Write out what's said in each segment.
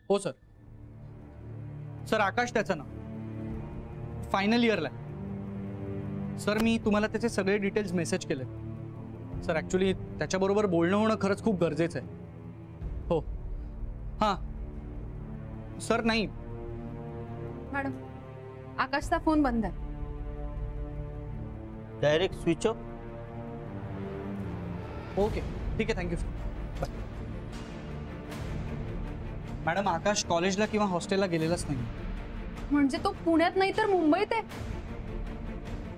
हो sir. Sir आकाश त्याचं नाव, final इयरला. सर मी तुम्हाला त्याचे सगळे डिटेल्स मेसेज केले. सर ॲक्च्युली त्याच्याबरोबर बोलणं होणं खरंच खूप गरजेचं आहे. हो हां सर. नाही मॅडम, आकाशचा फोन बंद आहे. Direct switch off. ओके ठीक आहे, थँक्यू सर. बाय. मॅडम आकाश कॉलेजला किंवा हॉस्टेलला गेलेलाच नाही. म्हणजे तो पुण्यात नाही तर मुंबईत आहे?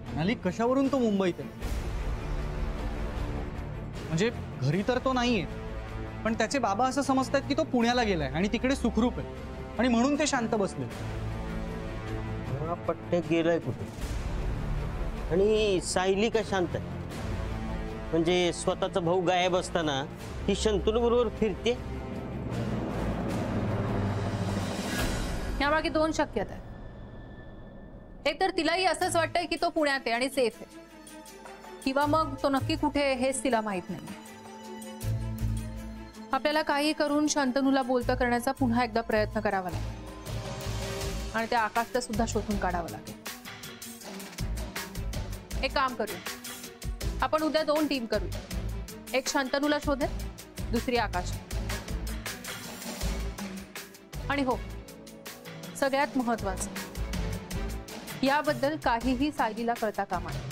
म्हणाली कशावरून तो मुंबईत आहे? म्हणजे घरी तर तो नाहीये, पण त्याचे बाबा असं समजतात की तो पुण्याला गेलाय आणि तिकडे सुखरूप आहे आणि म्हणून ते शांत बसले. पट्टे गेलाय कुठे? आणि सायली का शांत आहे? म्हणजे स्वतःचा भाऊ गायब असताना ती शंतनू बरोबर फिरते. यामागे दोन शक्यता आहेत. एक तर तिलाही असंच वाटतंय की तो पुण्यात आहे आणि सेफ आहे, किंवा मग तो नक्की कुठे आहे हेच तिला माहित नाही. आपल्याला काही करून शंतनूला बोलतं करण्याचा पुन्हा एकदा प्रयत्न करावा लागेल आणि त्या आकाशला सुद्धा शोधून काढावं लागेल. एक काम करूया, आपण उद्या दोन टीम करूया. एक शंतनूला शोधेल, दुसरी आकाश. आणि हो, सगळ्यात महत्त्वाचं, याबद्दल काहीही सायलीला कळता कामा नये.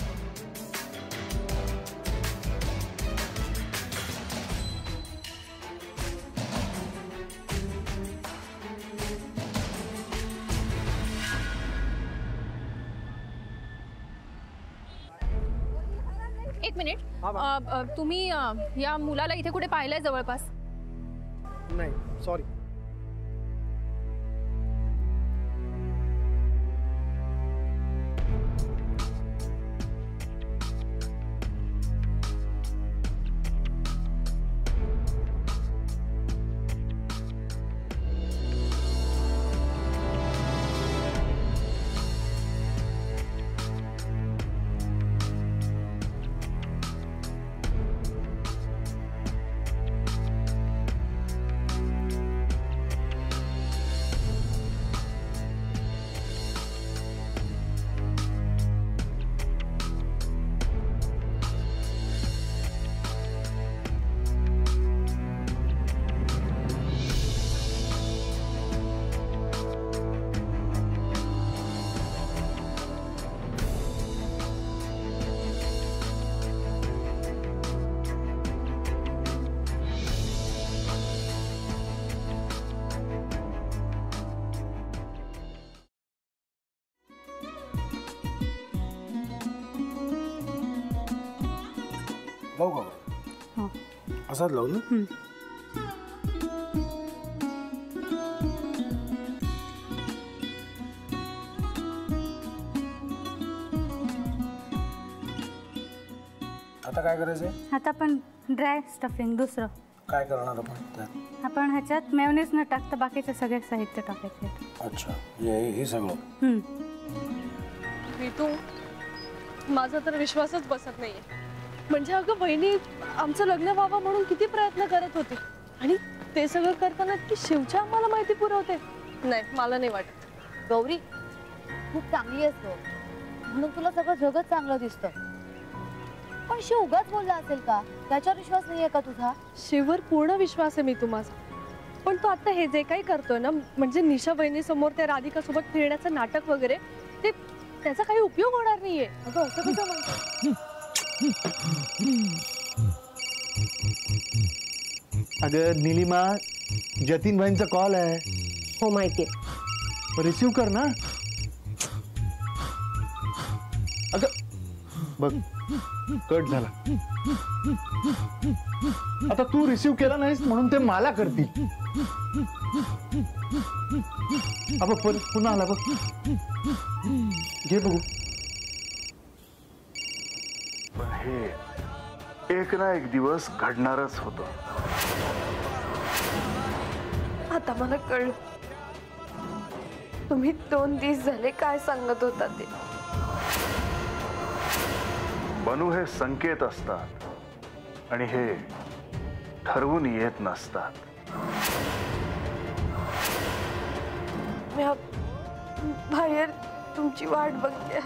एक मिनिट, तुम्ही या मुलाला इथे कुठे पाहिलंय जवळपास? नाही, सॉरी. लावू का? असाच लावू ना. आता काय करायचंय? आता आपण ड्राय स्टफिंग दुसरं काय करणार आपण त्यात? आपण ह्याच्यात मेयोनीज न टाकता बाकीचे सगळे साहित्य टाकायचे. अच्छा, हे सगळं. ऋतू, माझा तर विश्वासच बसत नाहीये. म्हणजे अगं बहिणी आमचं लग्न व्हावं म्हणून किती प्रयत्न करत होती आणि ते सगळं करताना ती शिवच्या आम्हाला माहिती पुरवते. नाही, मला नाही वाटत. गौरी खूप चांगली असतो म्हणून तुला सगळं जगत चांगलं दिसतं, पण शिव उगाच बोलला असेल का? त्याच्यावर विश्वास नाहीये का तुझा? शिववर पूर्ण विश्वास आहे मी तुम्हाला, पण तो आता हे जे काही करतोय ना, म्हणजे निशा बहिणी समोर त्या राधिका सोबत फिरण्याचं नाटक वगैरे, ते त्याचा काही उपयोग होणार नाहीये. अगं असं कसं म्हणतो? अगं नीलिमा, जतीन भाईंचा कॉल आहे. हो माहितीये, रिसीव कर ना. अगं बघ, कट झाला. आता तू रिसीव केला नाहीस म्हणून ते मला करतील. अब पुन्हा आला बघ, घे बघू. पण हे एक ना एक दिवस घडणारच होतं. आता मला कळलं तुम्ही 2 दिवस झाले काय सांगत होता ते. बनू हे संकेत असतात आणि हे ठरवून येत नसतात. मी बाहेर तुमची वाट बघते.